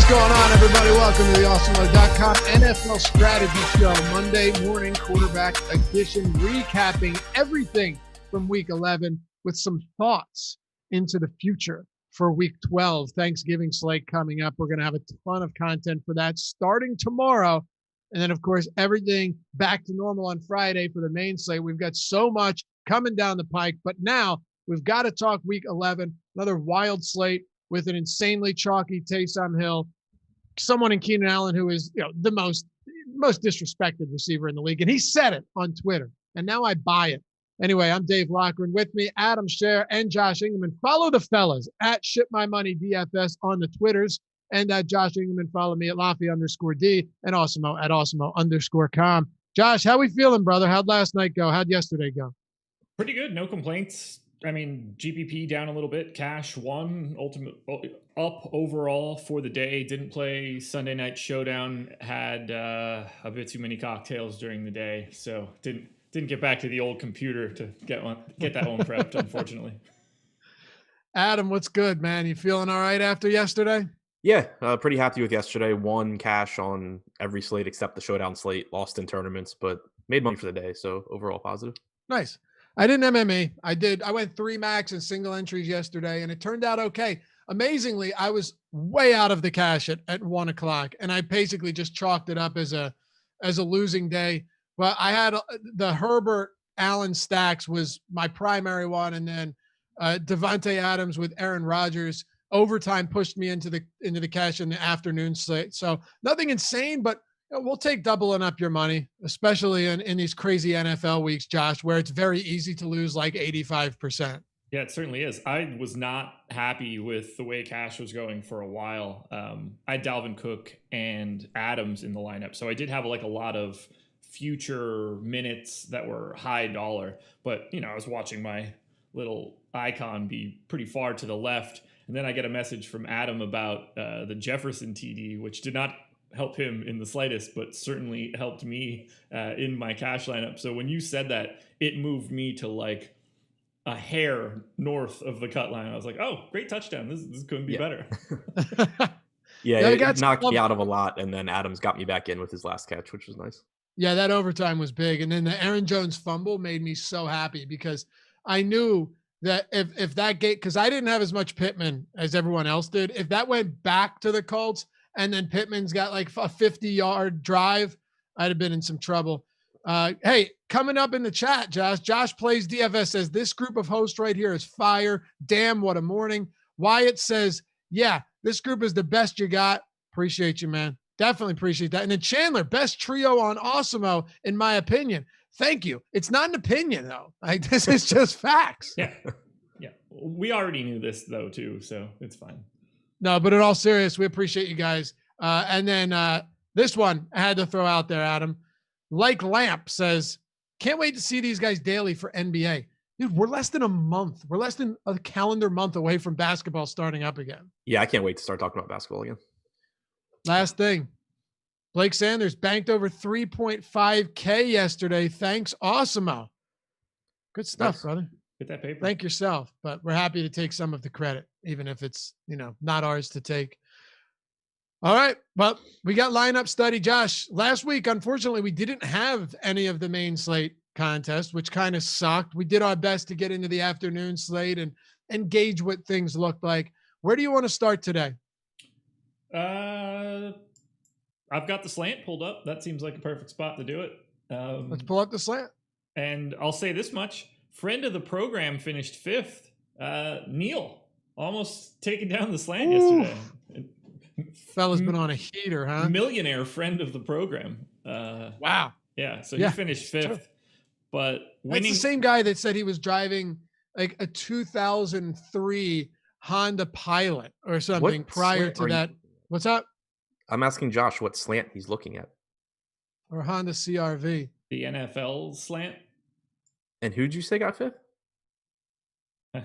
going on, everybody? Welcome to the Awesemo.com NFL Strategy Show, Monday morning quarterback edition, recapping everything from Week 11 with some thoughts into the future for Week 12. Thanksgiving slate coming up. We're going to have a ton of content for that starting tomorrow. And then, of course, everything back to normal on Friday for the main slate. We've got so much coming down the pike, but now we've got to talk Week 11, another wild slate with an insanely chalky Taysom Hill, someone in Keenan Allen who is, the most disrespected receiver in the league. And he said it on Twitter, and now I buy it. Anyway, I'm Dave Loughran. With me, Adam Scherer and Josh Engleman. Follow the fellas at ShipMyMoneyDFS on the Twitters, and at Josh Engleman. Follow me at Laffy_D and Awesemo at Awesemo_com. Josh, how we feeling, brother? How'd last night go? How'd yesterday go? Pretty good. No complaints. I mean, GPP down a little bit. Cash won, ultimate up overall for the day. Didn't play Sunday Night Showdown. Had a bit too many cocktails during the day, so didn't get back to the old computer to get that one prepped, unfortunately. Adam, what's good, man? You feeling all right after yesterday? Yeah, pretty happy with yesterday. Won cash on every slate except the Showdown slate. Lost in tournaments, but made money for the day, so overall positive. Nice. I didn't MMA. I went 3 max and single entries yesterday, and it turned out okay. Amazingly, I was way out of the cash at 1 o'clock, and I basically just chalked it up as a losing day. But I had the Herbert Allen stacks was my primary one, and then Devontae Adams with Aaron Rodgers. Overtime pushed me into the cash in the afternoon slate. So nothing insane, but we'll take doubling up your money, especially in these crazy NFL weeks, Josh, where it's very easy to lose like 85%. Yeah, it certainly is. I was not happy with the way cash was going for a while. I had Dalvin Cook and Adams in the lineup, so I did have like a lot of future minutes that were high dollar. But, I was watching my little icon be pretty far to the left, and then I get a message from Adam about the Jefferson TD, which did not help him in the slightest, but certainly helped me in my cash lineup. So when you said that, it moved me to like a hair north of the cut line. I was like, oh, great touchdown. This couldn't be better. It knocked me out of a lot, and then Adams got me back in with his last catch, which was nice. Yeah, that overtime was big. And then the Aaron Jones fumble made me so happy because I knew that if that gate, because I didn't have as much Pittman as everyone else did, if that went back to the Colts, and then Pittman's got like a 50-yard drive, I'd have been in some trouble. Hey, coming up in the chat, Josh Plays DFS says, this group of hosts right here is fire. Damn, what a morning. Wyatt says, yeah, this group is the best you got. Appreciate you, man. Definitely appreciate that. And then Chandler, best trio on Awesemo, in my opinion. Thank you. It's not an opinion, though. Like, this is just facts. Yeah. We already knew this, though, too, so it's fine. No, but in all seriousness, we appreciate you guys. And then this one I had to throw out there, Adam. Like Lamp says, can't wait to see these guys daily for NBA. Dude, we're less than a month. We're less than a calendar month away from basketball starting up again. Yeah, I can't wait to start talking about basketball again. Last thing. Blake Sanders banked over 3.5K yesterday. Thanks, Awesemo. Good stuff, Nice. brother. Get that paper. Thank yourself, but we're happy to take some of the credit, even if it's, not ours to take. All right. Well, we got lineup study. Josh, last week, unfortunately, we didn't have any of the main slate contests, which kind of sucked. We did our best to get into the afternoon slate and gauge what things looked like. Where do you want to start today? I've got the slant pulled up. That seems like a perfect spot to do it. Let's pull up the slant. And I'll say this much. Friend of the program finished 5th. Neil almost taking down the slant yesterday. Fella's been on a heater, huh? Millionaire friend of the program. Wow. Yeah, so he finished 5th. True. But winning. That's the same guy that said he was driving like a 2003 Honda Pilot or something prior to that. What's up? I'm asking Josh what slant he's looking at. Or Honda CRV. The NFL slant. And who'd you say got 5th? I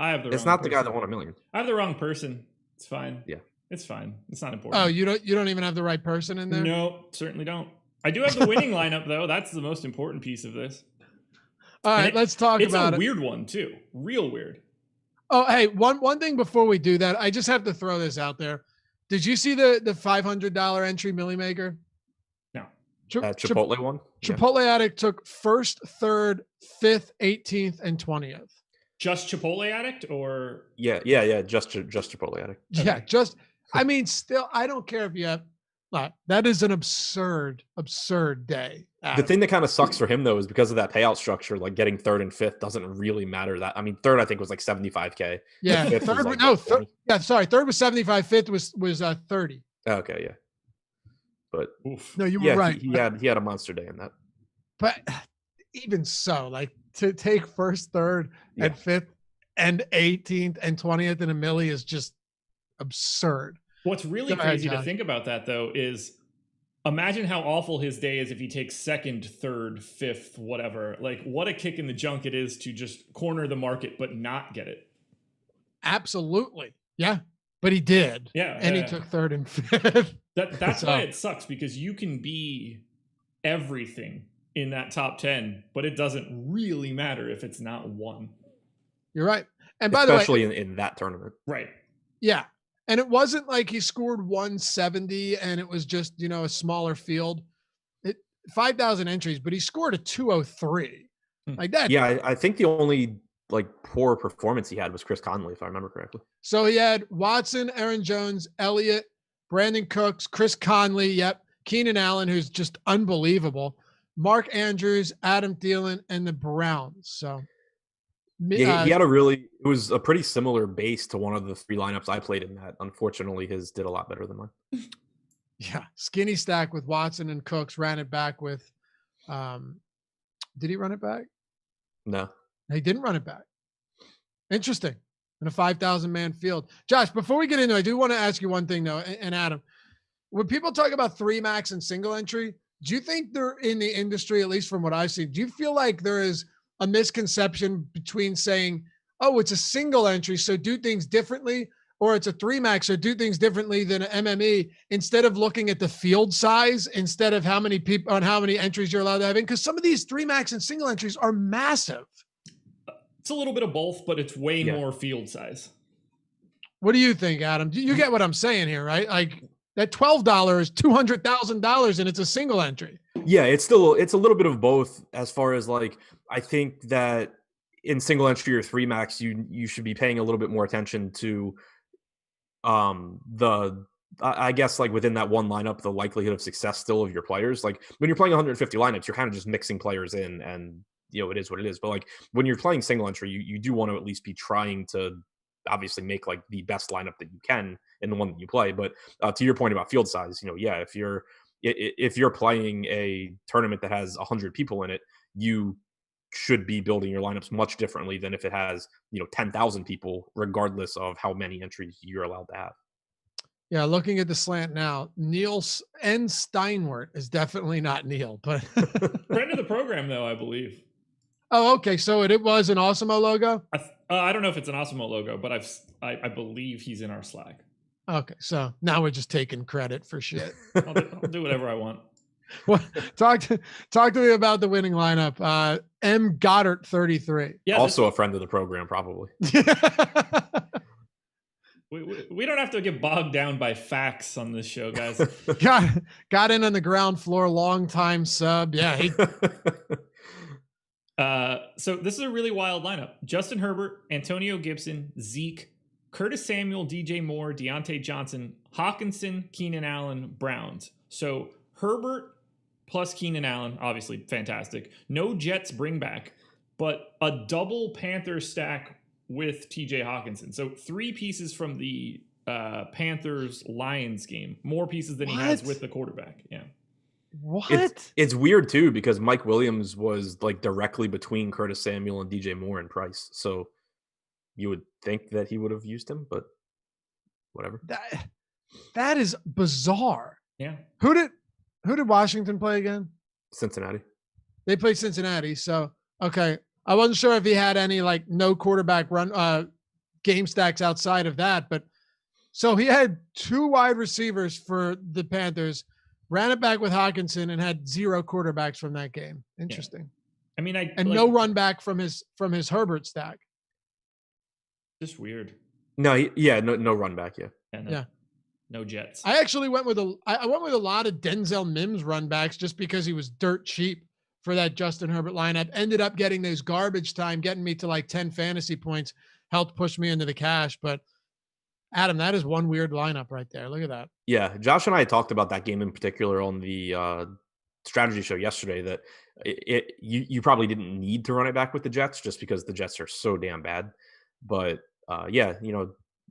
have the wrong It's not person. the guy that won $1 million. I have the wrong person. It's fine. Yeah. It's fine. It's not important. Oh, you don't even have the right person in there? No, certainly don't. I do have the winning lineup, though. That's the most important piece of this. All right, let's talk about it. It's a weird one, too. Real weird. Oh, hey, one thing before we do that, I just have to throw this out there. Did you see the $500 entry Millie Maker? No. Chipotle one? Chipotle Addict took 1st, 3rd, 5th, 18th, and 20th. Just Chipotle Addict or? Yeah. Just Chipotle Addict. Okay. Yeah, still, I don't care if you have, that is an absurd day. The thing that kind of sucks for him though is because of that payout structure, like getting 3rd and 5th doesn't really matter. 3rd I think was like 75K. Yeah, 3rd was 75, 5th was 30. Okay, yeah. But no, you were right. He had a monster day in that. But even so, like to take 1st, 3rd, and 5th, and 18th and 20th in a milli is just absurd. What's really crazy to think about that though is imagine how awful his day is if he takes 2nd, 3rd, 5th, whatever. Like what a kick in the junk it is to just corner the market but not get it. Absolutely. Yeah. But he did. Yeah. And he took 3rd and 5th. That's why it sucks, because you can be everything in that top 10, but it doesn't really matter if it's not one. You're right. And by the way, especially in that tournament. Right. Yeah. And it wasn't like he scored 170 and it was just, a smaller field. 5,000 entries, but he scored a 203. Like that. Yeah, I think the only poor performance he had was Chris Conley, if I remember correctly. So he had Watson, Aaron Jones, Elliott, Brandon Cooks, Chris Conley, Keenan Allen, who's just unbelievable, Mark Andrews, Adam Thielen, and the Browns. So he had it was a pretty similar base to one of the 3 lineups I played in that. Unfortunately, his did a lot better than mine. Yeah, skinny stack with Watson and Cooks, ran it back with did he run it back? No. He didn't run it back. Interesting. In a 5,000 man field. Josh, before we get into it, I do want to ask you one thing though, and Adam, when people talk about 3 max and single entry, do you think they're in the industry, at least from what I've seen, do you feel like there is a misconception between saying, oh, it's a single entry, so do things differently, or it's a 3 max, so do things differently than an MME, instead of looking at the field size, instead of how many people on how many entries you're allowed to have in? Because some of these 3 max and single entries are massive. It's a little bit of both, but it's way more field size. What do you think, Adam? You get what I'm saying here, right? Like that $12 is $200,000 and it's a single entry. Yeah, it's a little bit of both as far as I think that in single entry or 3 max, you should be paying a little bit more attention to I guess within that one lineup, the likelihood of success still of your players. Like when you're playing 150 lineups, you're kind of just mixing players in and it is what it is. But when you're playing single entry, you do want to at least be trying to obviously make the best lineup that you can in the one that you play. But to your point about field size, if you're playing a tournament that has 100 people in it, you should be building your lineups much differently than if it has 10,000 people, regardless of how many entries you're allowed to have. Yeah, looking at the slant now, Neil N. Steinwert is definitely not Neil, but friend of the program though, I believe. Oh, okay. So it was an Awesemo logo? I don't know if it's an Awesemo logo, but I believe he's in our Slack. Okay. So now we're just taking credit for shit. I'll do whatever I want. Well, talk to me about the winning lineup. M. Goddard 33. Yeah, also a friend of the program, probably. We don't have to get bogged down by facts on this show, guys. Got in on the ground floor, long time sub. Yeah. So this is a really wild lineup. Justin Herbert, Antonio Gibson, Zeke, Curtis Samuel, DJ Moore, Deontay Johnson, Hawkinson, Keenan Allen, Browns. So Herbert plus Keenan Allen, obviously fantastic. No Jets bring back, but a double Panther stack with TJ Hawkinson. So 3 pieces from the Panthers-Lions game. More pieces than he has with the quarterback. Yeah. What? It's weird too, because Mike Williams was directly between Curtis Samuel and DJ Moore in price. So you would think that he would have used him, but whatever. That is bizarre. Yeah. Who did Washington play again? Cincinnati. They played Cincinnati. So, okay. I wasn't sure if he had any no quarterback run game stacks outside of that, but so he had 2 wide receivers for the Panthers, ran it back with Hawkinson, and had 0 quarterbacks from that game. Interesting. Yeah. I mean, no run back from his Herbert stack. Just weird. No, no run back. Yeah. Yeah. No Jets. I actually went with I went with a lot of Denzel Mims run backs just because he was dirt cheap for that Justin Herbert lineup. Ended up getting those garbage time, getting me to like 10 fantasy points, helped push me into the cash. But Adam, that is one weird lineup right there. Look at that. Yeah, Josh and I talked about that game in particular on the strategy show yesterday. That you probably didn't need to run it back with the Jets just because the Jets are so damn bad. But yeah,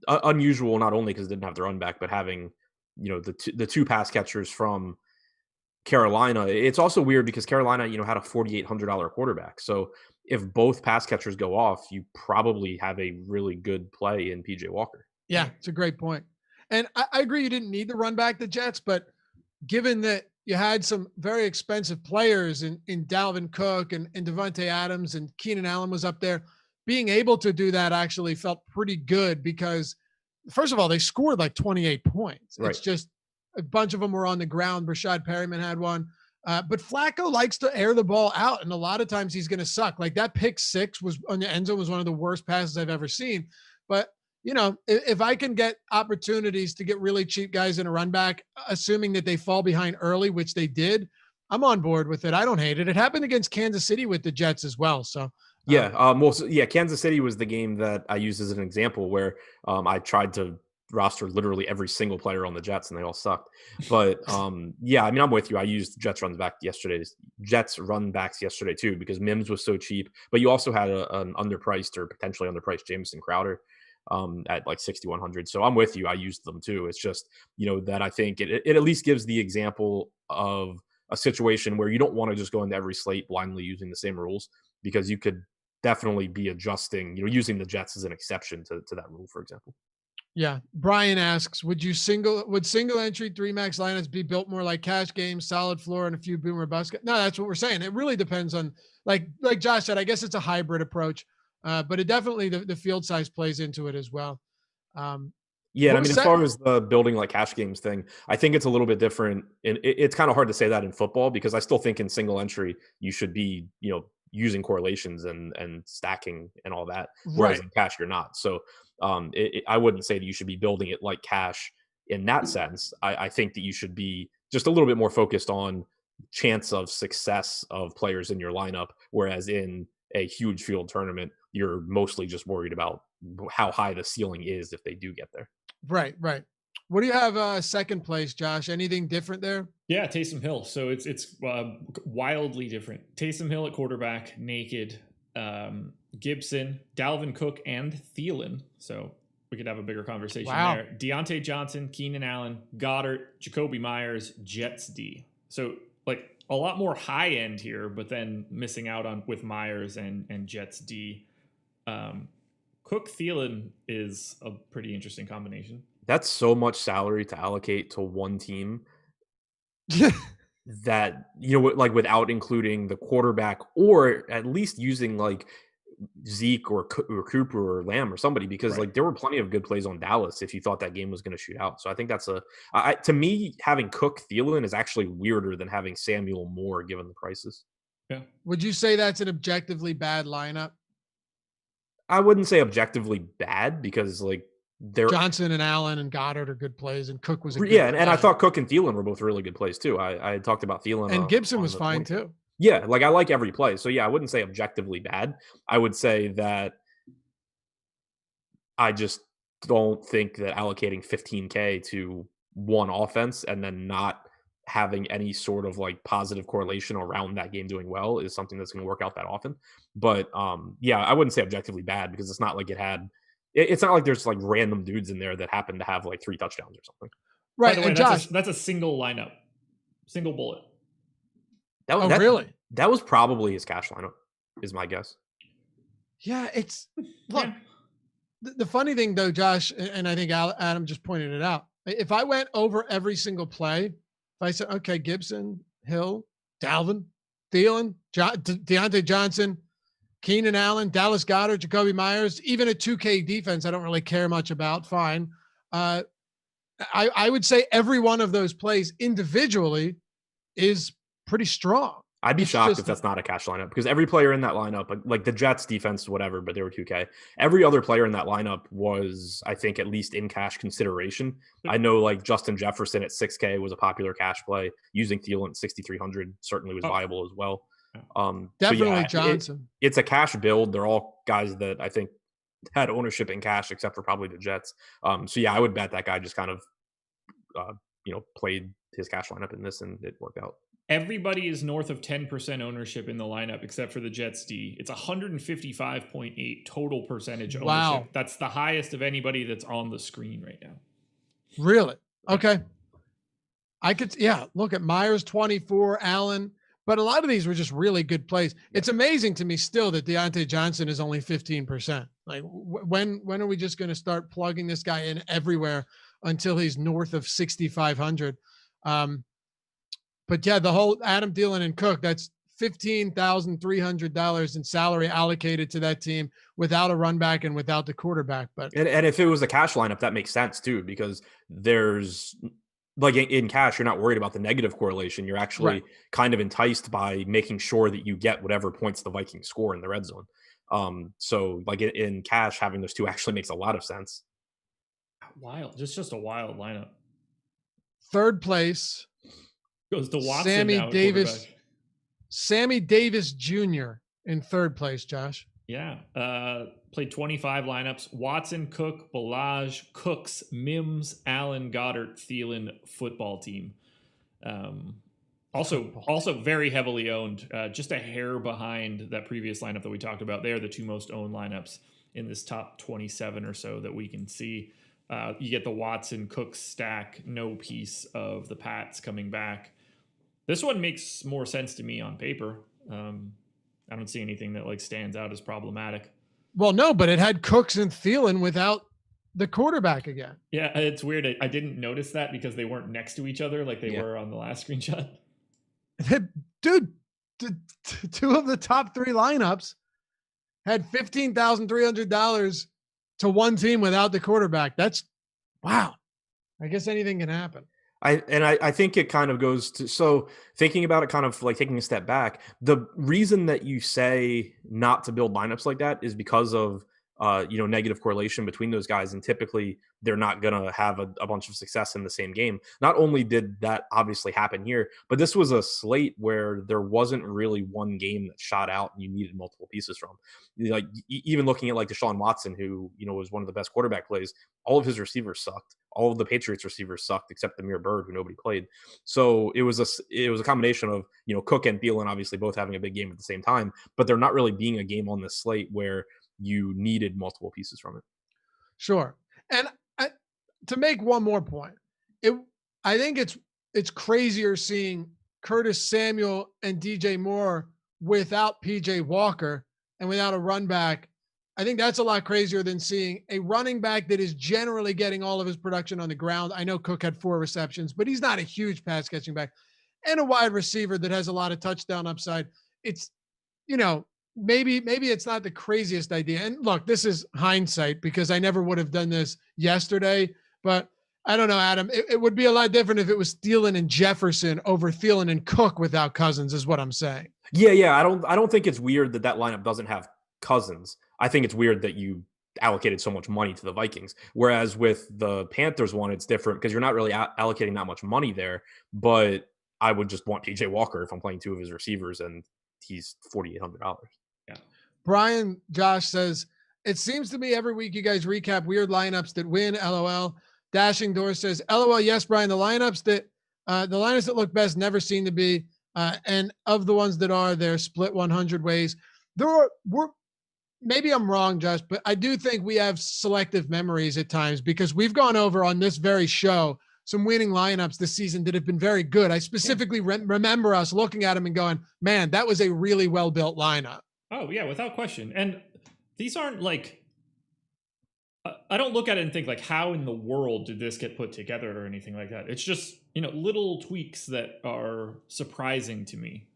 unusual not only because it didn't have the run back, but having the two pass catchers from Carolina. It's also weird because Carolina had a $4,800 quarterback. So if both pass catchers go off, you probably have a really good play in PJ Walker. Yeah, it's a great point. And I agree you didn't need to run back the Jets, but given that you had some very expensive players in Dalvin Cook and Devontae Adams and Keenan Allen was up there, being able to do that actually felt pretty good because, first of all, they scored like 28 points. Right. It's just a bunch of them were on the ground. Rashad Perryman had one. But Flacco likes to air the ball out, and a lot of times he's going to suck. Like that pick six was on the end zone was one of the worst passes I've ever seen. But if I can get opportunities to get really cheap guys in a run back, assuming that they fall behind early, which they did, I'm on board with it. I don't hate it. It happened against Kansas City with the Jets as well. So Kansas City was the game that I used as an example where I tried to roster literally every single player on the Jets and they all sucked. But I'm with you. I used Jets run backs yesterday too because Mims was so cheap. But you also had an underpriced or potentially underpriced Jamison Crowder at like 6,100. So I'm with you. I used them too. It's just, that I think it at least gives the example of a situation where you don't want to just go into every slate blindly using the same rules because you could definitely be adjusting, using the Jets as an exception to that rule, for example. Yeah. Brian asks, would single entry 3 max lineups be built more like cash games, solid floor, and a few boomer bust? No, that's what we're saying. It really depends on, like Josh said, I guess it's a hybrid approach. But it definitely the field size plays into it as well. As far as the building like cash games thing, I think it's a little bit different. And it's kind of hard to say that in football because I still think in single entry you should be, using correlations and stacking and all that. Whereas in cash you're not. So I wouldn't say that you should be building it like cash in that sense. I think that you should be just a little bit more focused on chance of success of players in your lineup, whereas in a huge field tournament, you're mostly just worried about how high the ceiling is if they do get there. Right. What do you have second place, Josh? Anything different there? Yeah, Taysom Hill. So it's wildly different. Taysom Hill at quarterback, naked. Gibson, Dalvin Cook, and Thielen. So we could have a bigger conversation there. Deontay Johnson, Keenan Allen, Goddard, Jacoby Myers, Jets D. So like a lot more high end here, but then missing out on with Myers and Jets D. Cook Thielen is a pretty interesting combination. That's so much salary to allocate to one team that, like without including the quarterback or at least using like Zeke or Cooper or Lamb or somebody, because like there were plenty of good plays on Dallas if you thought that game was going to shoot out. So I think that's to me, having Cook Thielen is actually weirder than having Samuel Moore given the prices. Yeah. Would you say that's an objectively bad lineup? I wouldn't say objectively bad because like Johnson and Allen and Goddard are good plays, and Cook was and I thought Cook and Thielen were both really good plays too. I had talked about Thielen and Gibson was fine too. Yeah, like I like every play. So yeah, I wouldn't say objectively bad. I would say that I just don't think that allocating $15K to one offense and then not having any sort of like positive correlation around that game doing well is something that's going to work out that often. But I wouldn't say objectively bad because it's not like it's not like there's like random dudes in there that happen to have like 3 touchdowns or something. Right. By the way, and Josh, that's a single lineup, single bullet. Really? That was probably his cash lineup, is my guess. Yeah, look. The funny thing though, Josh, and I think Adam just pointed it out. If I went over every single play, if I said, okay, Gibson, Hill, Dalvin, Thielen, Deontay Johnson, Keenan Allen, Dallas Goedert, Jacoby Myers, even a 2K defense I don't really care much about, fine. I would say every one of those plays individually is pretty strong. I'd be It's shocked just- if that's not a cash lineup, because every player in that lineup, like the Jets defense, whatever, but they were 2K. Every other player in that lineup was, I think, at least in cash consideration. I know like Justin Jefferson at 6K was a popular cash play. Using Thielen at 6,300 certainly was viable as well. Definitely Johnson. It's a cash build. They're all guys that I think had ownership in cash, except for probably the Jets. So yeah, I would bet that guy just kind of, played his cash lineup in this, and it worked out. Everybody is north of 10% ownership in the lineup except for the Jets D. It's 155.8 total percentage ownership. Wow. That's the highest of anybody that's on the screen right now. Really? Okay. I could, look at Myers 24, Allen, but a lot of these were just really good plays. It's amazing to me still that Deontay Johnson is only 15%. Like when are we just going to start plugging this guy in everywhere until he's north of 6,500? But yeah, the whole Adam Thielen and Cook, that's $15,300 in salary allocated to that team without a run back and without the quarterback. But and if it was a cash lineup, that makes sense too, because there's like in cash, you're not worried about the negative correlation. You're actually kind of enticed by making sure that you get whatever points the Vikings score in the red zone. So like in cash, having those two actually makes a lot of sense. Wild. Just a wild lineup. Third place goes to Watson. Sammy Davis Jr. in third place, Josh. Yeah. Played 25 lineups. Watson, Cook, Ballage, Cooks, Mims, Allen, Goddard, Thielen football team. Also very heavily owned, just a hair behind that previous lineup that we talked about. They are the two most owned lineups in this top 27 or so that we can see. You get the Watson Cook stack, no piece of the Pats coming back. This one makes more sense to me on paper. I don't see anything that like stands out as problematic. Well, no, but it had Cooks and Thielen without the quarterback again. Yeah, it's weird. I didn't notice that because they weren't next to each other like they were on the last screenshot. Dude, two of the top three lineups had $15,300 to one team without the quarterback. That's wow. I guess anything can happen. I think it kind of goes to, so thinking about it, kind of like taking a step back, the reason that you say not to build lineups like that is because of negative correlation between those guys, and typically they're not going to have a bunch of success in the same game. Not only did that obviously happen here, but this was a slate where there wasn't really one game that shot out and you needed multiple pieces from. Like even looking at like Deshaun Watson, who was one of the best quarterback plays, all of his receivers sucked. All of the Patriots receivers sucked except Amir Byrd, who nobody played. So it was a combination of Cook and Thielen obviously both having a big game at the same time, but there not really being a game on this slate where you needed multiple pieces from it. Sure. And to make one more point, I think it's crazier seeing Curtis Samuel and DJ Moore without PJ Walker and without a run back. I think that's a lot crazier than seeing a running back that is generally getting all of his production on the ground. I know Cook had 4 receptions, but he's not a huge pass catching back, and a wide receiver that has a lot of touchdown upside. It's, maybe it's not the craziest idea. And look, this is hindsight because I never would have done this yesterday, but I don't know, Adam, it would be a lot different if it was Thielen and Jefferson over Thielen and Cook without Cousins is what I'm saying. Yeah. I don't think it's weird that lineup doesn't have Cousins. I think it's weird that you allocated so much money to the Vikings. Whereas with the Panthers one, it's different because you're not really allocating that much money there, but I would just want PJ Walker if I'm playing 2 of his receivers and he's $4,800. Yeah. Brian Josh says, it seems to me every week you guys recap weird lineups that win. LOL. Dashing Door says, LOL. Yes, Brian. The lineups that look best never seem to be, and of the ones that are, they're split 100 ways. Maybe I'm wrong, Josh, but I do think we have selective memories at times because we've gone over on this very show some winning lineups this season that have been very good. I specifically remember us looking at them and going, man, that was a really well-built lineup. Oh, yeah, without question. And these aren't like, I don't look at it and think like, how in the world did this get put together or anything like that? It's just, little tweaks that are surprising to me.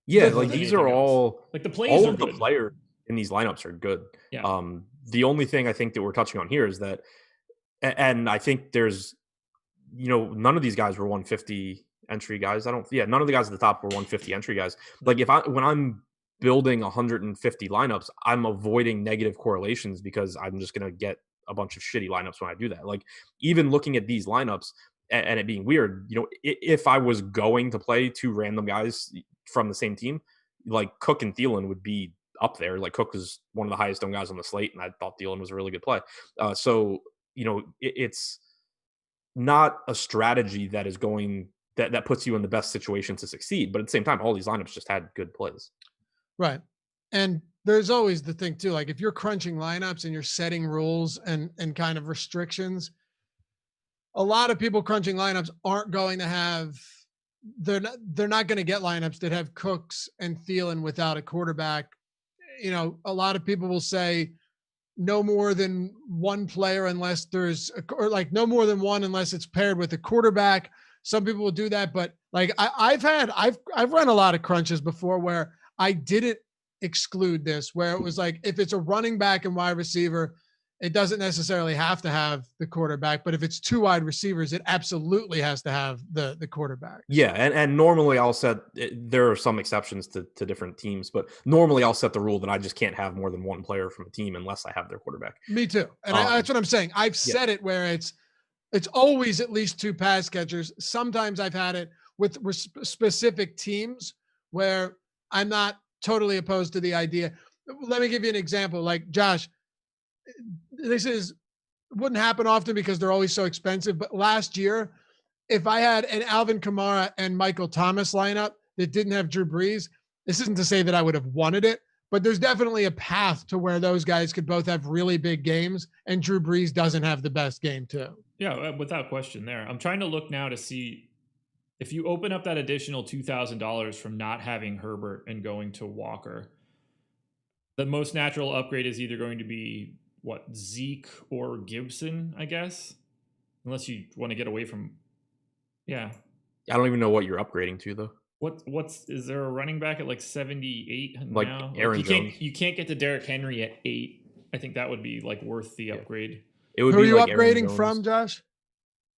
Yeah, like these are all, like the plays all are of good. The players in these lineups are good. Yeah. The only thing I think that we're touching on here is that, and I think there's, none of these guys were 150 entry guys. None of the guys at the top were 150 entry guys. Like when I'm building 150 lineups, I'm avoiding negative correlations because I'm just going to get a bunch of shitty lineups when I do that. Like even looking at these lineups and it being weird, if I was going to play two random guys from the same team, like Cook and Thielen would be up there. Like Cook was one of the highest owned guys on the slate, and I thought Thielen was a really good play. So it's not a strategy that is going that puts you in the best situation to succeed. But at the same time, all these lineups just had good plays. Right. And there's always the thing too, like if you're crunching lineups and you're setting rules and kind of restrictions, a lot of people crunching lineups aren't going to have, they're not going to get lineups that have Cooks and Thielen without a quarterback. A lot of people will say no more than one player unless there's or like no more than one unless it's paired with a quarterback. Some people will do that, but like I've run a lot of crunches before where I didn't exclude this, where it was like if it's a running back and wide receiver, it doesn't necessarily have to have the quarterback, but if it's two wide receivers, it absolutely has to have the quarterback. Yeah, and normally I'll set. There are some exceptions to different teams, but normally I'll set the rule that I just can't have more than one player from a team unless I have their quarterback. Me too, and that's what I'm saying. I've set it where it's always at least two pass catchers. Sometimes I've had it with specific teams where I'm not totally opposed to the idea. Let me give you an example. Like Josh, this wouldn't happen often because they're always so expensive. But last year, if I had an Alvin Kamara and Michael Thomas lineup that didn't have Drew Brees, this isn't to say that I would have wanted it, but there's definitely a path to where those guys could both have really big games and Drew Brees doesn't have the best game too. Yeah, without question there. I'm trying to look now to see if you open up that additional $2,000 from not having Herbert and going to Walker, the most natural upgrade is either going to be Zeke or Gibson, I guess, unless you want to get away from. Yeah, I don't even know what you're upgrading to though. Is there a running back at like 78 like now? Aaron Jones. You can't get to Derrick Henry at 8. I think that would be like worth the upgrade. It would Who be are you like upgrading from, Josh?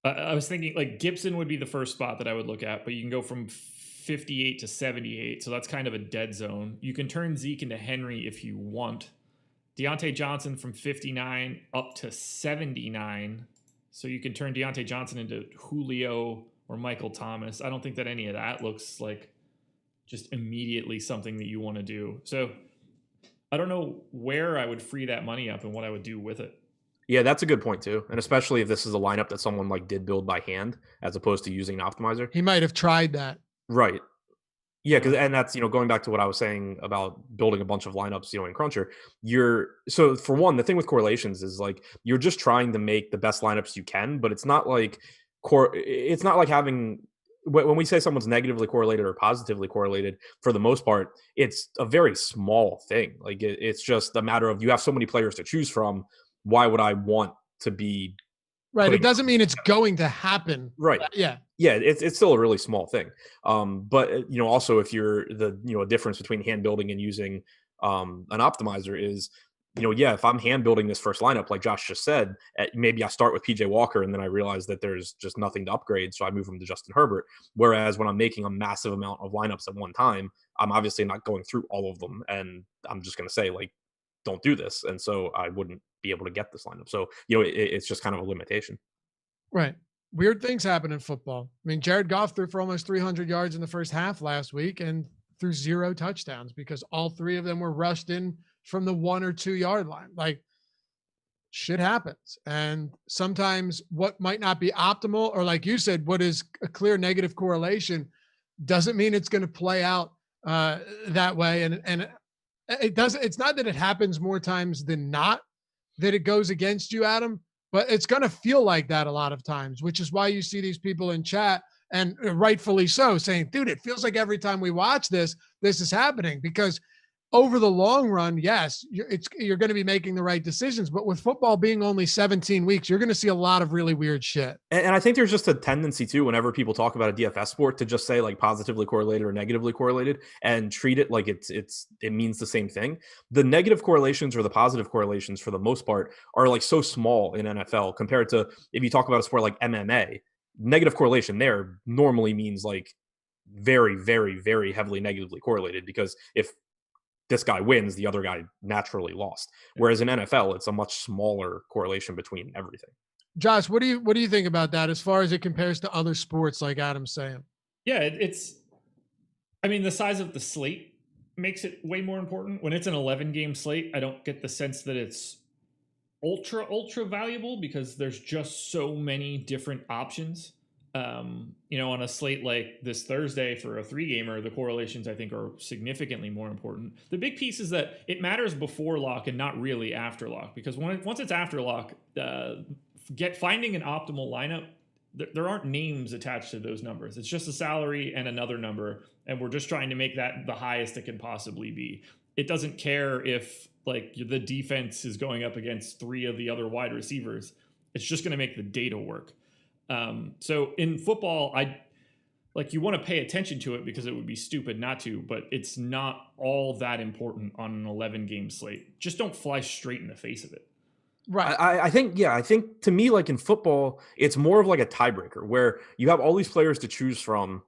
I was thinking like Gibson would be the first spot that I would look at, but you can go from 58 to 78, so that's kind of a dead zone. You can turn Zeke into Henry if you want. Deontay Johnson from 59 up to 79. So you can turn Deontay Johnson into Julio or Michael Thomas. I don't think that any of that looks like just immediately something that you want to do. So I don't know where I would free that money up and what I would do with it. Yeah, that's a good point too. And especially if this is a lineup that someone like did build by hand as opposed to using an optimizer. He might have tried that. Right. Yeah, and that's, going back to what I was saying about building a bunch of lineups, in Cruncher. So for one, the thing with correlations is like you're just trying to make the best lineups you can, but it's not like having when we say someone's negatively correlated or positively correlated, for the most part, it's a very small thing. Like it's just a matter of you have so many players to choose from. Why would I want to be right? It doesn't mean it's going to happen. Right. Yeah. It's still a really small thing. But also if you're a difference between hand building and using an optimizer is, if I'm hand building this first lineup, like Josh just said, maybe I start with PJ Walker and then I realize that there's just nothing to upgrade. So I move him to Justin Herbert. Whereas when I'm making a massive amount of lineups at one time, I'm obviously not going through all of them. And I'm just going to say like, don't do this. And so I wouldn't be able to get this lineup. So, it's just kind of a limitation. Right. Weird things happen in football. I mean, Jared Goff threw for almost 300 yards in the first half last week and threw 0 touchdowns because all 3 of them were rushed in from the 1 or 2 yard line. Like shit happens. And sometimes what might not be optimal, or like you said, what is a clear negative correlation doesn't mean it's going to play out that way. And it doesn't, it's not that it happens more times than not that it goes against you, Adam, but it's going to feel like that a lot of times, which is why you see these people in chat, and rightfully so, saying, dude, it feels like every time we watch this, this is happening. Because over the long run, yes, you're going to be making the right decisions. But with football being only 17 weeks, you're going to see a lot of really weird shit. And I think there's just a tendency too, whenever people talk about a DFS sport, to just say like positively correlated or negatively correlated and treat it like it means the same thing. The negative correlations or the positive correlations for the most part are like so small in NFL compared to if you talk about a sport like MMA. negative correlation there normally means like very, very, very heavily negatively correlated, because if this guy wins, the other guy naturally lost. Whereas in NFL, it's a much smaller correlation between everything. Josh, what do you think about that as far as it compares to other sports, like Adam's saying? Yeah, the size of the slate makes it way more important. When it's an 11-game slate, I don't get the sense that it's ultra valuable, because there's just so many different options. On a slate like this Thursday for a 3-gamer, the correlations I think are significantly more important. The big piece is that it matters before lock and not really after lock, because once it's after lock, finding an optimal lineup, there aren't names attached to those numbers. It's just a salary and another number, and we're just trying to make that the highest it can possibly be. It doesn't care if like the defense is going up against 3 of the other wide receivers. It's just going to make the data work. So in football, you want to pay attention to it because it would be stupid not to, but it's not all that important on an 11-game slate. Just don't fly straight in the face of it. Right. I think to me, like in football, it's more of like a tiebreaker where you have all these players to choose from.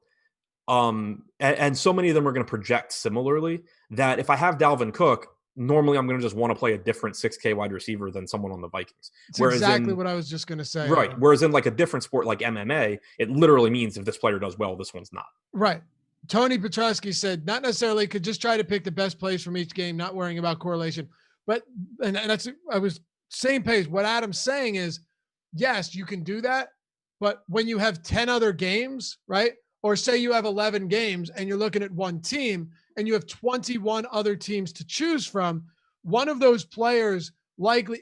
And so many of them are going to project similarly that if I have Dalvin Cook, normally I'm going to just want to play a different 6K wide receiver than someone on the Vikings. That's exactly what I was just going to say. Right. Whereas in like a different sport like MMA, it literally means if this player does well, this one's not. Right. Tony Petrosky said, not necessarily, could just try to pick the best plays from each game, not worrying about correlation. But, and that's, I was same page. What Adam's saying is, yes, you can do that. But when you have 10 other games, right? Or say you have 11 games and you're looking at one team and you have 21 other teams to choose from, one of those players likely,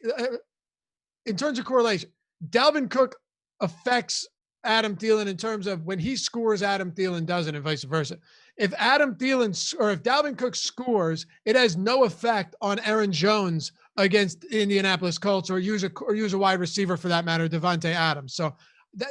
in terms of correlation, Dalvin Cook affects Adam Thielen in terms of when he scores, Adam Thielen doesn't, and vice versa. If Dalvin Cook scores, it has no effect on Aaron Jones against Indianapolis Colts, or use a wide receiver for that matter, Devontae Adams. So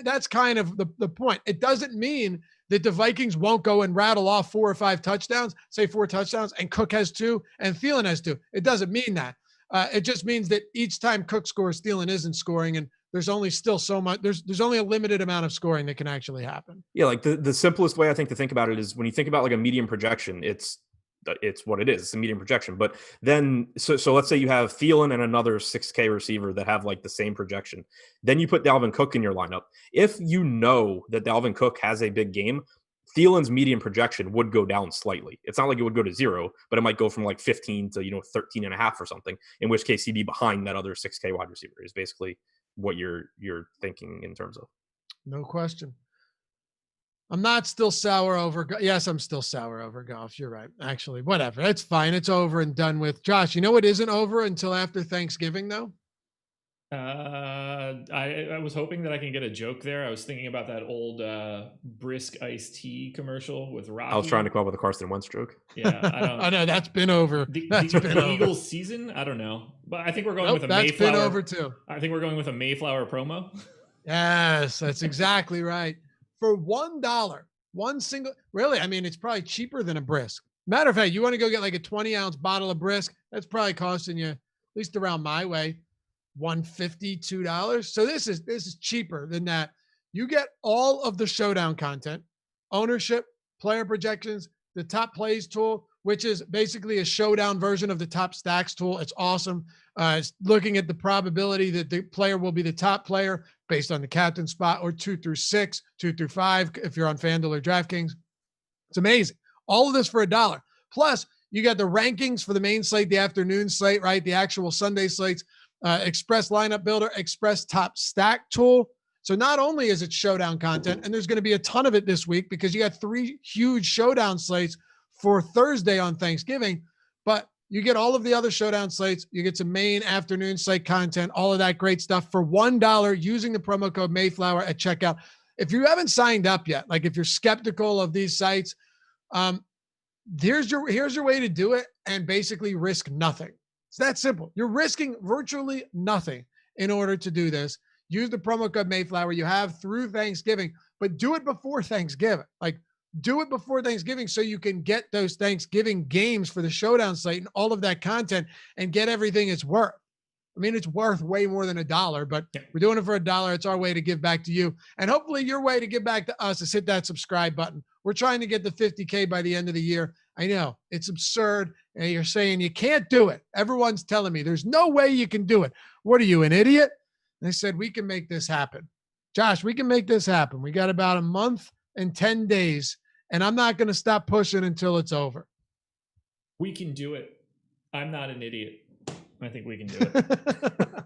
that's kind of the point. It doesn't mean that the Vikings won't go and rattle off 4 or 5 touchdowns, say 4 touchdowns, and Cook has 2 and Thielen has 2. It doesn't mean that. It just means that each time Cook scores, Thielen isn't scoring, and there's only still so much. There's only a limited amount of scoring that can actually happen. Yeah, like the simplest way I think to think about it is when you think about like a median projection, it's what it is. It's a median projection. But then, so let's say you have Thielen and another 6K receiver that have like the same projection. Then you put Dalvin Cook in your lineup. If you know that Dalvin Cook has a big game, Thielen's median projection would go down slightly. It's not like it would go to 0, but it might go from like 15 to 13 and a half or something, in which case he'd be behind that other 6K wide receiver is basically what you're thinking in terms of. No question. I'm not still sour over. Yes, I'm still sour over golf. You're right. Actually, whatever. It's fine. It's over and done with. Josh, you know what isn't over until after Thanksgiving, though? I was hoping that I can get a joke there. I was thinking about that old brisk iced tea commercial with Rocky. I was trying to come up with a Carson Wentz joke. Yeah, I don't. I know that's been over. The Eagles season. I don't know, but I think we're going with a that's Mayflower. That's been over too. I think we're going with a Mayflower promo. Yes, that's exactly right. For $1, one single, really, I mean, it's probably cheaper than a brisk. Matter of fact, you want to go get like a 20-ounce bottle of brisk, that's probably costing you, at least around my way, $150, $2. So this is cheaper than that. You get all of the showdown content, ownership, player projections, the top plays tool, which is basically a showdown version of the top stacks tool. It's awesome. It's looking at the probability that the player will be the top player based on the captain spot, or 2 through 6, 2 through 5, if you're on FanDuel or DraftKings. It's amazing. All of this for $1. Plus, you got the rankings for the main slate, the afternoon slate, right? The actual Sunday slates, Express Lineup Builder, Express Top Stack tool. So not only is it showdown content, and there's going to be a ton of it this week because you got 3 huge showdown slates for Thursday on Thanksgiving, but you get all of the other showdown slates. You get some main afternoon slate content, all of that great stuff for $1 using the promo code Mayflower at checkout. If you haven't signed up yet, like if you're skeptical of these sites, here's your way to do it and basically risk nothing. It's that simple. You're risking virtually nothing in order to do this. Use the promo code Mayflower. You have through Thanksgiving, but do it before Thanksgiving. Like, do it before Thanksgiving so you can get those Thanksgiving games for the showdown slate and all of that content and get everything it's worth. I mean, it's worth way more than $1, but we're doing it for $1. It's our way to give back to you. And hopefully your way to give back to us is hit that subscribe button. We're trying to get the 50K by the end of the year. I know it's absurd. And you're saying you can't do it. Everyone's telling me there's no way you can do it. What are you, an idiot? And I said, we can make this happen. Josh, we can make this happen. We got about a month and 10 days, and I'm not going to stop pushing until it's over. We can do it. I'm not an idiot. I think we can do it.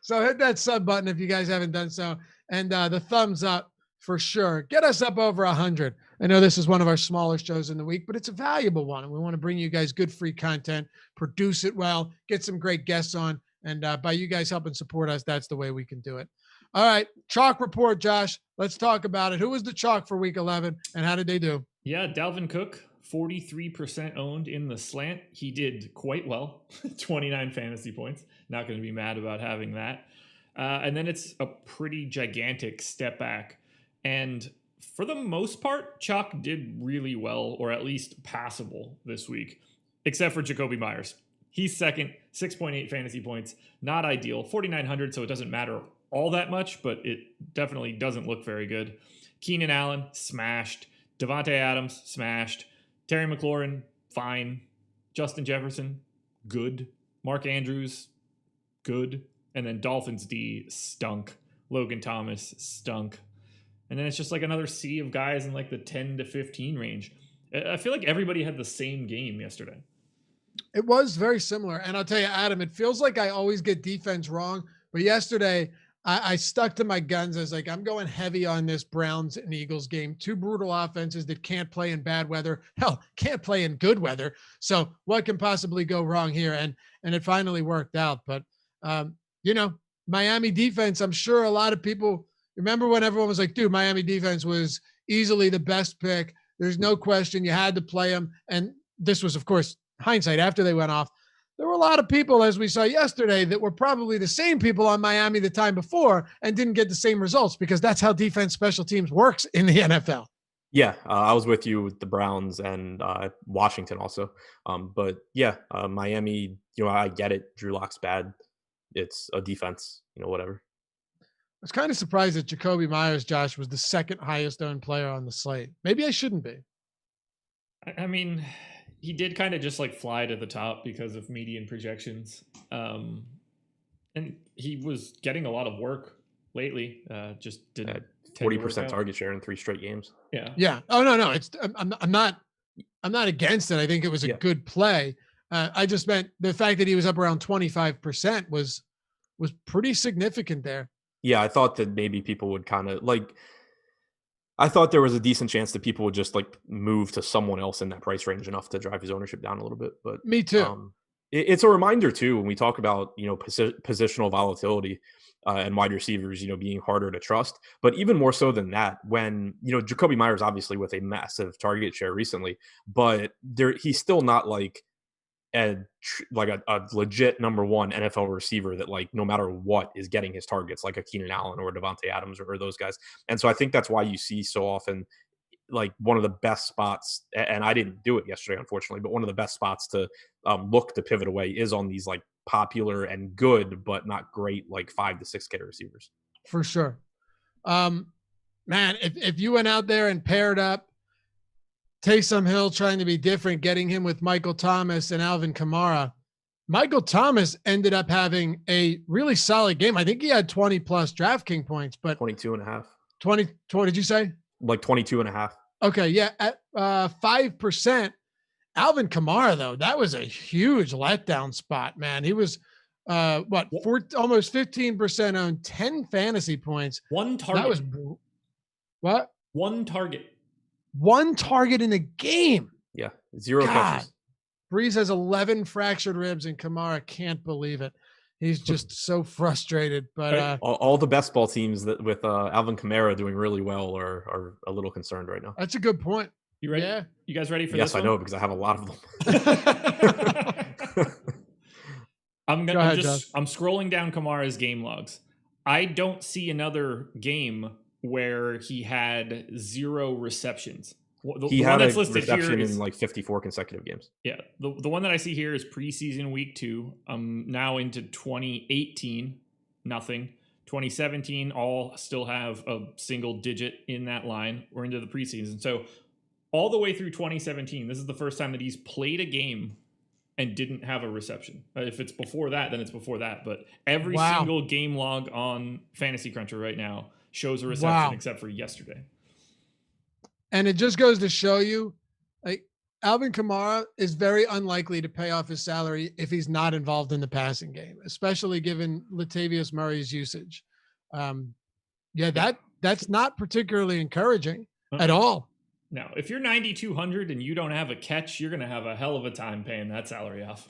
So hit that sub button if you guys haven't done so. And the thumbs up for sure. Get us up over 100. I know this is one of our smaller shows in the week, but it's a valuable one. And we want to bring you guys good free content, produce it well, get some great guests on. And by you guys helping support us, that's the way we can do it. All right. Chalk report, Josh. Let's talk about it. Who was the chalk for week 11 and how did they do? Yeah, Dalvin Cook, 43% owned in the slant. He did quite well, 29 fantasy points. Not going to be mad about having that. And then it's a pretty gigantic step back. And for the most part, Chalk did really well, or at least passable this week, except for Jacoby Myers. He's second, 6.8 fantasy points. Not ideal, 4,900, so it doesn't matter all that much, but it definitely doesn't look very good. Keenan Allen, smashed. Devontae Adams, smashed. Terry McLaurin, fine. Justin Jefferson, good. Mark Andrews, good. And then Dolphins D, stunk. Logan Thomas, stunk. And then it's just like another sea of guys in like the 10 to 15 range. I feel like everybody had the same game yesterday. It was very similar. And I'll tell you, Adam, it feels like I always get defense wrong. But yesterday, I stuck to my guns. I was like, I'm going heavy on this Browns and Eagles game. Two brutal offenses that can't play in bad weather. Hell, can't play in good weather. So what can possibly go wrong here? And it finally worked out. But, Miami defense, I'm sure a lot of people remember when everyone was like, dude, Miami defense was easily the best pick. There's no question. You had to play them. And this was, of course, hindsight after they went off. There were a lot of people, as we saw yesterday, that were probably the same people on Miami the time before and didn't get the same results because that's how defense special teams works in the NFL. Yeah, I was with you with the Browns and Washington also. But yeah, Miami, I get it. Drew Lock's bad. It's a defense, whatever. I was kind of surprised that Jacoby Myers, Josh, was the second highest owned player on the slate. Maybe I shouldn't be. I mean, he did kind of just like fly to the top because of median projections. And he was getting a lot of work lately. Just didn't 40% target share in 3 straight games. Yeah. Yeah. Oh, no. I'm not against it. I think it was a good play. I just meant the fact that he was up around 25% was pretty significant there. Yeah. I thought that maybe people would kind of I thought there was a decent chance that people would just move to someone else in that price range enough to drive his ownership down a little bit. But me too. It's a reminder too, when we talk about, positional volatility and wide receivers, being harder to trust, but even more so than that, when, Jacoby Myers, obviously with a massive target share recently, but he's still not a legit number one NFL receiver that no matter what is getting his targets, like a Keenan Allen or Devontae Adams or those guys. And so I think that's why you see so often one of the best spots, and I didn't do it yesterday, unfortunately, but one of the best spots to look to pivot away is on these popular and good, but not great, 5 to 6K receivers. For sure. Man, if you went out there and paired up Taysom Hill trying to be different, getting him with Michael Thomas and Alvin Kamara. Michael Thomas ended up having a really solid game. I think he had 20 plus DraftKings points, but 22 and a half. 20, did you say? 22 and a half. Okay. Yeah. At 5%. Alvin Kamara, though, that was a huge letdown spot, man. He was almost 15% owned, 10 fantasy points. One target. That was what? One target. One target in a game. Yeah. 0 catches. Breeze has 11 fractured ribs and Kamara can't believe it. He's just so frustrated. But all the best ball teams that with Alvin Kamara doing really well are a little concerned right now. That's a good point. You ready? Yeah. You guys ready for this? Yes, I know, because I have a lot of them. I'm scrolling down Kamara's game logs. I don't see another game where he had 0 receptions. He had a reception in like 54 consecutive games. Yeah. The one that I see here is preseason week 2. Now into 2018, nothing. 2017, all still have a single digit in that line. We're into the preseason. So all the way through 2017, this is the first time that he's played a game and didn't have a reception. If it's before that, then it's before that. But every single game log on Fantasy Cruncher right now shows a reception except for yesterday. And it just goes to show you, like, Alvin Kamara is very unlikely to pay off his salary if he's not involved in the passing game, especially given Latavius Murray's usage. That's not particularly encouraging at all. Now, if you're 9,200 and you don't have a catch, you're going to have a hell of a time paying that salary off.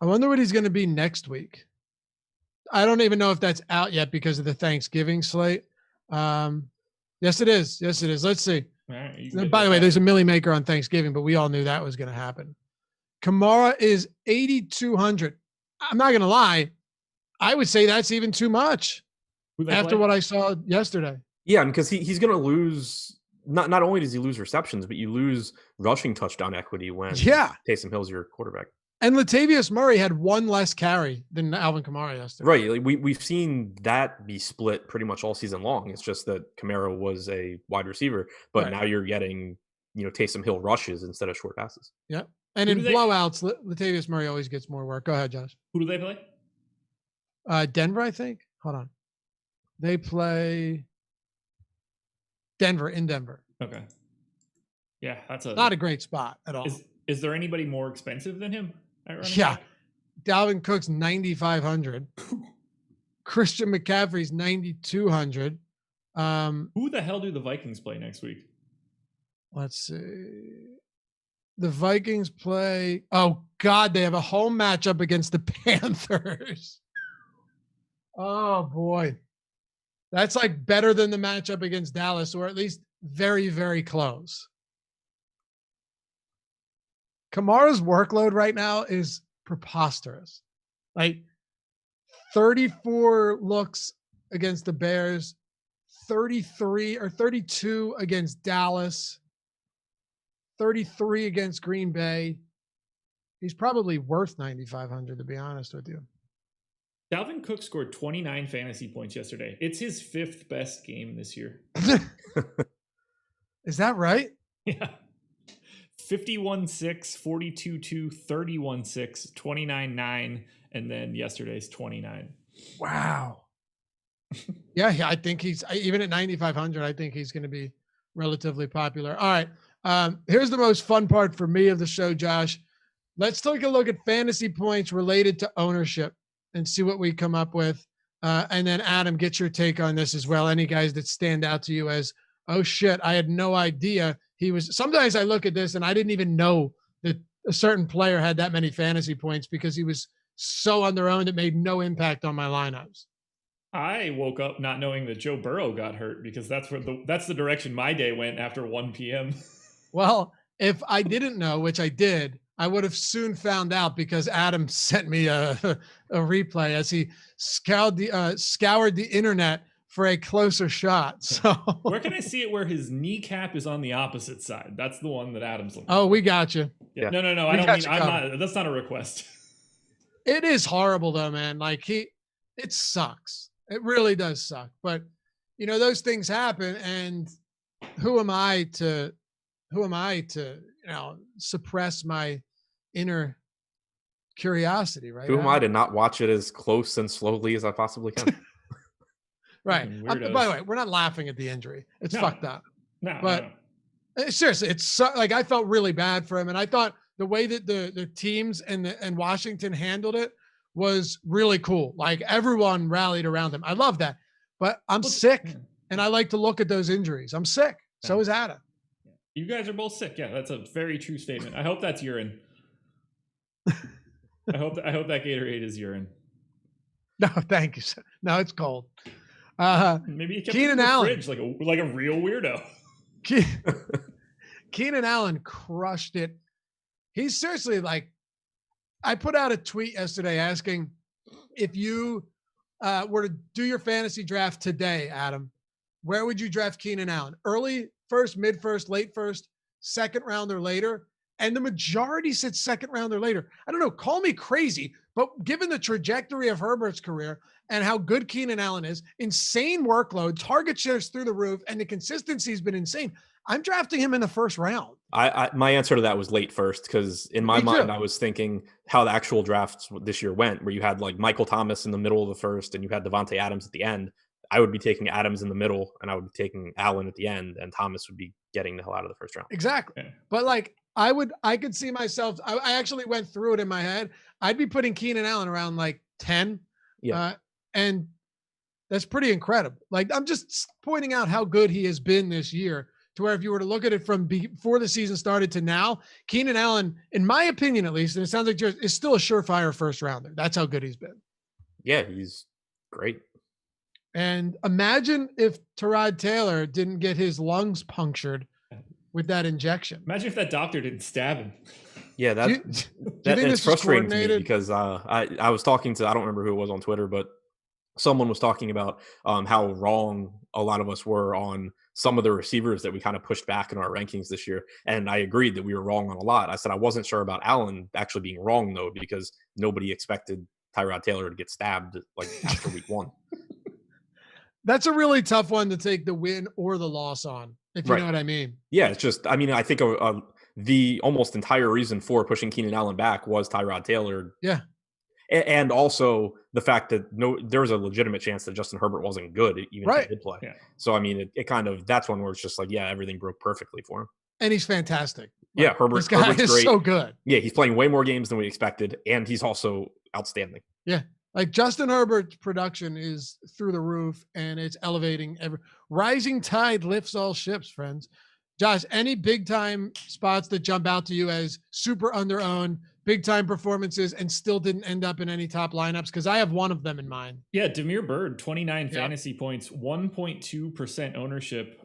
I wonder what he's going to be next week. I don't even know if that's out yet because of the Thanksgiving slate. Yes, it is. Let's see. Right, by the way, there's a Millie Maker on Thanksgiving, but we all knew that was going to happen. Kamara is 8,200. I'm not going to lie. I would say that's even too much after what I saw yesterday. Yeah, because he's going to lose. Not only does he lose receptions, but you lose rushing touchdown equity when Taysom Hill's your quarterback. And Latavius Murray had one less carry than Alvin Kamara yesterday. Right. Like we've seen that be split pretty much all season long. It's just that Kamara was a wide receiver, but now you're getting, Taysom Hill rushes instead of short passes. Yeah. And in blowouts, Latavius Murray always gets more work. Go ahead, Josh. Who do they play? Denver, I think. Hold on. They play Denver in Denver. Okay. Yeah, that's not a great spot at all. Is there anybody more expensive than him? Yeah. Dalvin Cook's 9,500. Christian McCaffrey's 9,200. Who the hell do the Vikings play next week? Let's see. The Vikings play. Oh, God, they have a home matchup against the Panthers. Oh, boy. That's like better than the matchup against Dallas, or at least very, very close. Kamara's workload right now is preposterous. Like 34 looks against the Bears, 33 or 32 against Dallas, 33 against Green Bay. He's probably worth 9,500, to be honest with you. Dalvin Cook scored 29 fantasy points yesterday. It's his 5th best game this year. Is that right? Yeah. 51-6, 42-2, 31-6, 29-9, and then yesterday's 29. Wow. Yeah, I think he's, even at 9,500, I think he's going to be relatively popular. All right. Here's the most fun part for me of the show, Josh. Let's take a look at fantasy points related to ownership and see what we come up with. And then, Adam, get your take on this as well. Any guys that stand out to you as, oh, shit, I had no idea he was. Sometimes I look at this and I didn't even know that a certain player had that many fantasy points because he was so on their own that made no impact on my lineups. I woke up not knowing that Joe Burrow got hurt because that's the direction my day went after 1 p.m. Well, if I didn't know, which I did, I would have soon found out because Adam sent me a replay as he scoured the internet for a closer shot. So where can I see it where his kneecap is on the opposite side? That's the one that Adam's looking for. We got you. Yeah. No. I don't mean, I'm not, that's not a request. It is horrible though, man. Like it sucks. It really does suck. But those things happen, and who am I to suppress my inner curiosity, right? Who am I to not watch it as close and slowly as I possibly can? Right. By the way, we're not laughing at the injury. It's fucked up. No. Seriously, it's like I felt really bad for him, and I thought the way that the teams and Washington handled it was really cool. Like everyone rallied around him. I love that. But I'm sick, and I like to look at those injuries. I'm sick. Yeah. So is Adam. You guys are both sick. Yeah, that's a very true statement. I hope that's urine. I hope that Gatorade is urine. No, thank you. No, it's cold. Maybe you kept it in the fridge like a real weirdo. Keenan Allen crushed it. He's seriously like, I put out a tweet yesterday asking if you were to do your fantasy draft today, Adam, where would you draft Keenan Allen? Early first, mid first, late first, second round or later. And the majority said second round or later. I don't know, call me crazy, but given the trajectory of Herbert's career and how good Keenan Allen is, insane workload, target shares through the roof, and the consistency has been insane. I'm drafting him in the first round. My answer to that was late first, because in my mind, I was thinking how the actual drafts this year went, where you had like Michael Thomas in the middle of the first and you had Devontae Adams at the end. I would be taking Adams in the middle and I would be taking Allen at the end, and Thomas would be getting the hell out of the first round. Exactly. Yeah. But like, I could see myself, I actually went through it in my head. I'd be putting Keenan Allen around like 10. Yeah. And that's pretty incredible. Like, I'm just pointing out how good he has been this year, to where if you were to look at it from before the season started to now, Keenan Allen, in my opinion, at least, and it sounds like yours, is still a surefire first rounder. That's how good he's been. Yeah, he's great. And imagine if Tyrod Taylor didn't get his lungs punctured with that injection. Imagine if that doctor didn't stab him. Yeah, that's frustrating to me, because I was talking to, I don't remember who it was on Twitter, but someone was talking about how wrong a lot of us were on some of the receivers that we kind of pushed back in our rankings this year. And I agreed that we were wrong on a lot. I said I wasn't sure about Allen actually being wrong, though, because nobody expected Tyrod Taylor to get stabbed like after week 1. That's a really tough one to take the win or the loss on, if you know what I mean. Yeah, it's just, I mean, I think the almost entire reason for pushing Keenan Allen back was Tyrod Taylor. Yeah. And also the fact that there was a legitimate chance that Justin Herbert wasn't good, even if he did play. Yeah. So, I mean, it kind of, that's one where it's just like, yeah, everything broke perfectly for him. And he's fantastic. Yeah, Herbert's great. So good. Yeah, he's playing way more games than we expected, and he's also outstanding. Yeah. Like, Justin Herbert's production is through the roof, and it's elevating. Rising tide lifts all ships, friends. Josh, any big-time spots that jump out to you as super under-owned, big-time performances, and still didn't end up in any top lineups? Because I have one of them in mind. Yeah, Damiere Byrd, 29 fantasy points, 1.2% ownership,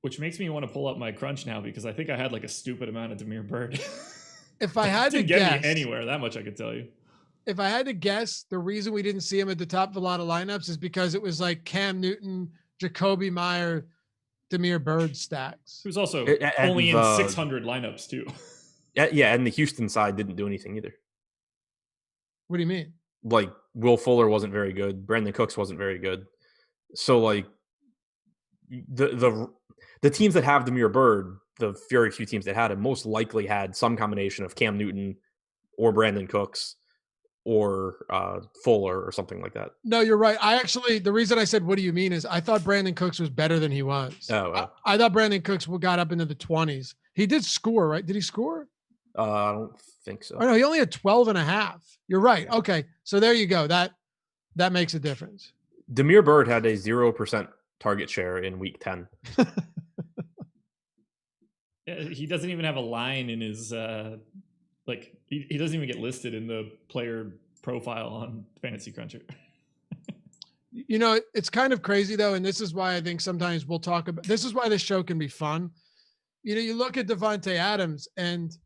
which makes me want to pull up my crunch now, because I think I had like a stupid amount of Damiere Byrd. If I had to guess, get me anywhere, that much I could tell you. If I had to guess, the reason we didn't see him at the top of a lot of lineups is because it was like Cam Newton, Jacoby Meyer, Damiere Byrd stacks. Who's also only in 600 lineups too. Yeah, and the Houston side didn't do anything either. What do you mean? Like, Will Fuller wasn't very good. Brandon Cooks wasn't very good. So, like, the teams that have Damiere Byrd, the very few teams that had him, most likely had some combination of Cam Newton or Brandon Cooks or Fuller or something like that. No, you're right. The reason I said, what do you mean, is I thought Brandon Cooks was better than he was. Oh, wow. I thought Brandon Cooks got up into the 20s. He did score, right? Did he score? I don't think so. Oh, no, he only had 12 and a half. You're right. Okay. So there you go. That makes a difference. Damiere Byrd had a 0% target share in week 10. He doesn't even have a line in his he doesn't even get listed in the player profile on Fantasy Cruncher. You know, it's kind of crazy though, and this is why I think sometimes we'll talk about, this is why this show can be fun. You know, you look at Devontae Adams, and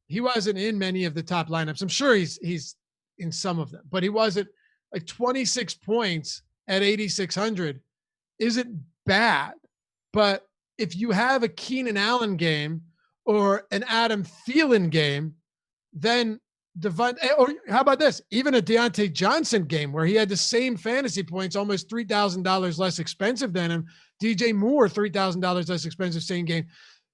he wasn't in many of the top lineups. I'm sure he's in some of them, but he wasn't. Like 26 points at 8,600 isn't bad. But if you have a Keenan Allen game or an Adam Thielen game, then or how about this? Even a Deontay Johnson game where he had the same fantasy points, almost $3,000 less expensive than him. DJ Moore, $3,000 less expensive, same game.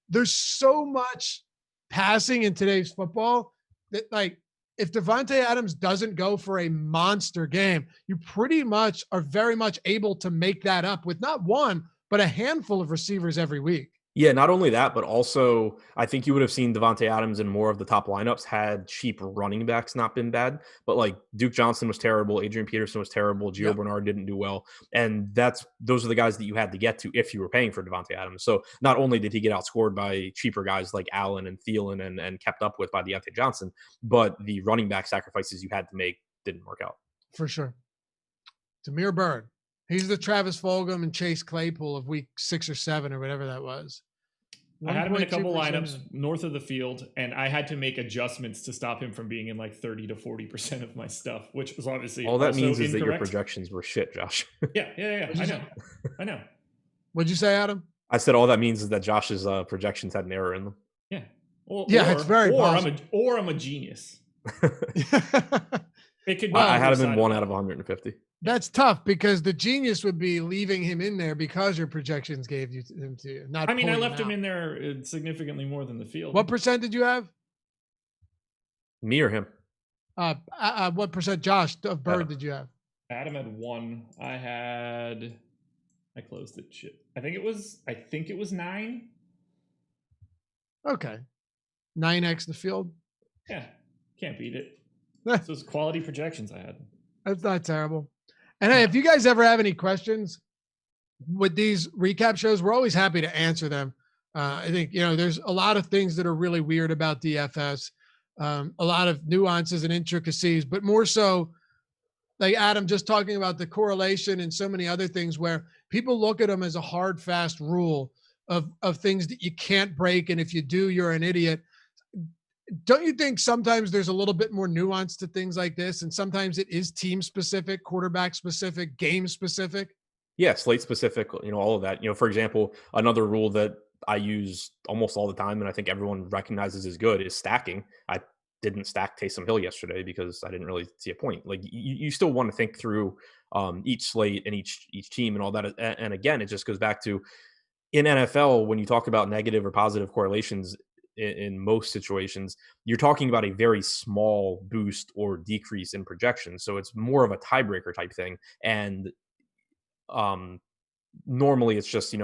There's so much passing in today's football that, like, if Devontae Adams doesn't go for a monster game, you pretty much are very much able to make that up with not one, but a handful of receivers every week. Yeah, not only that, but also I think you would have seen Devontae Adams in more of the top lineups had cheap running backs not been bad. But like Duke Johnson was terrible, Adrian Peterson was terrible, Gio Bernard didn't do well. And those are the guys that you had to get to if you were paying for Devontae Adams. So not only did he get outscored by cheaper guys like Allen and Thielen and kept up with by Deontay Johnson, but the running back sacrifices you had to make didn't work out. For sure. Damiere Byrd. He's the Travis Fulgham and Chase Claypool of week 6 or 7 or whatever that was. I had him in a couple lineups north of the field, and I had to make adjustments to stop him from being in like 30 to 40% of my stuff, which was obviously all that means is incorrect. That your projections were shit, Josh. Yeah. I know. What'd you say, Adam? I said all that means is that Josh's projections had an error in them. Yeah. It's very possible. I'm a genius. It could. I had him in 1 out of 150. That's tough because the genius would be leaving him in there because your projections gave him to you. Not. I mean, I left him in there significantly more than the field. What percent did you have? Me or him? What percent, Josh, of Bird did you have? Adam had 1. I closed it. Shit. I think it was 9. Okay. 9x the field. Yeah. Can't beat it. Those quality projections I had. That's not terrible. And hey, if you guys ever have any questions with these recap shows, we're always happy to answer them. I think, there's a lot of things that are really weird about DFS, a lot of nuances and intricacies, but more so like Adam just talking about the correlation and so many other things where people look at them as a hard, fast rule of things that you can't break. And if you do, you're an idiot. Don't you think sometimes there's a little bit more nuance to things like this? And sometimes it is team specific, quarterback specific, game specific? Yeah, slate specific, all of that. For example, another rule that I use almost all the time, and I think everyone recognizes is good, is stacking. I didn't stack Taysom Hill yesterday because I didn't really see a point. Like you still want to think through each slate and each team and all that. And again, it just goes back to in NFL, when you talk about negative or positive correlations, in most situations, you're talking about a very small boost or decrease in projection. So it's more of a tiebreaker type thing. And normally it's just,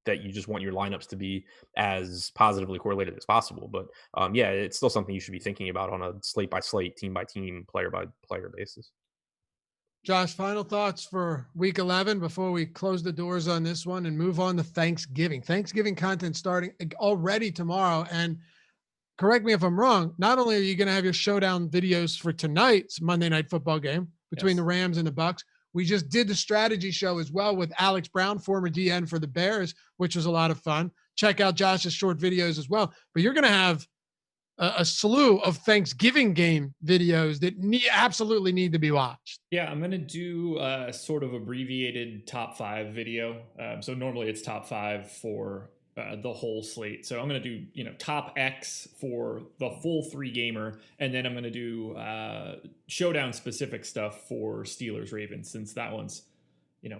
that you just want your lineups to be as positively correlated as possible. But yeah, it's still something you should be thinking about on a slate by slate, team by team, player by player basis. Josh, final thoughts for week 11 before we close the doors on this one and move on to Thanksgiving. Thanksgiving content starting already tomorrow. And correct me if I'm wrong, not only are you going to have your showdown videos for tonight's Monday Night Football game between the Rams and the Bucs, we just did the strategy show as well with Alex Brown, former DN for the Bears, which was a lot of fun. Check out Josh's short videos as well. But you're going to have a slew of Thanksgiving game videos that absolutely need to be watched. Yeah, I'm going to do a sort of abbreviated top 5 video. So normally it's top 5 for the whole slate. So I'm going to do, top X for the full 3-gamer. And then I'm going to do showdown specific stuff for Steelers Ravens, since that one's,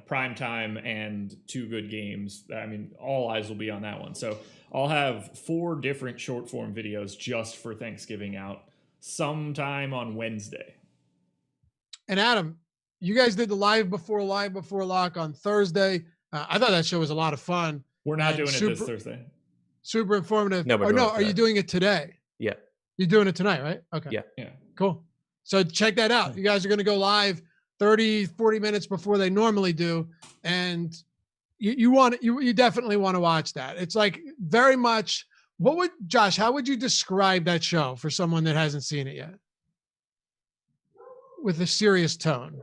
prime time and 2 good games. I mean, all eyes will be on that one. So I'll have 4 different short form videos just for Thanksgiving out sometime on Wednesday. And Adam, you guys did the live before lock on Thursday. I thought that show was a lot of fun. We're not doing it this Thursday. Super informative. No, are you doing it today? Yeah. You're doing it tonight, right? Okay. Yeah. Cool. So check that out. You guys are going to go live 30, 40 minutes before they normally do. And you definitely want to watch that. It's like very much, Josh, how would you describe that show for someone that hasn't seen it yet? With a serious tone.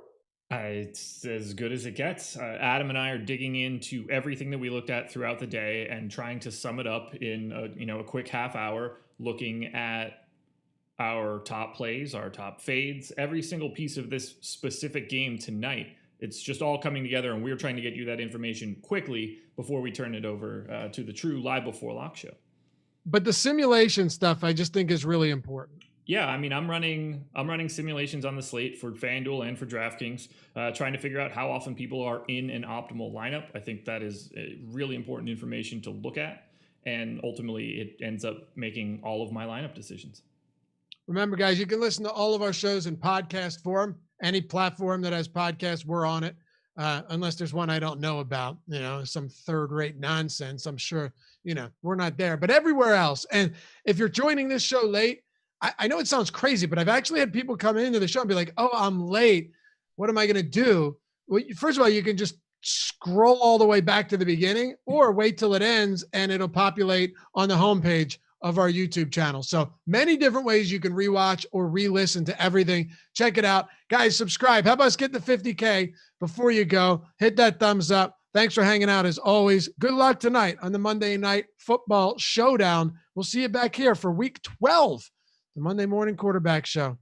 It's as good as it gets. Adam and I are digging into everything that we looked at throughout the day and trying to sum it up in a quick half hour, looking at our top plays, our top fades, every single piece of this specific game tonight. It's just all coming together, and we're trying to get you that information quickly before we turn it over to the true live before lock show. But the simulation stuff I just think is really important. Yeah, I mean, I'm running simulations on the slate for FanDuel and for DraftKings, trying to figure out how often people are in an optimal lineup. I think that is really important information to look at, and ultimately it ends up making all of my lineup decisions. Remember, guys, you can listen to all of our shows in podcast form. Any platform that has podcasts, we're on it. Unless there's one I don't know about, some third-rate nonsense. I'm sure, we're not there. But everywhere else, and if you're joining this show late, I know it sounds crazy, but I've actually had people come into the show and be like, oh, I'm late. What am I going to do? Well, first of all, you can just scroll all the way back to the beginning or wait till it ends and it'll populate on the homepage of our YouTube channel. So many different ways you can rewatch or re-listen to everything. Check it out. Guys, subscribe. Help us get to 50K before you go. Hit that thumbs up. Thanks for hanging out as always. Good luck tonight on the Monday Night Football Showdown. We'll see you back here for week 12, the Monday Morning Quarterback Show.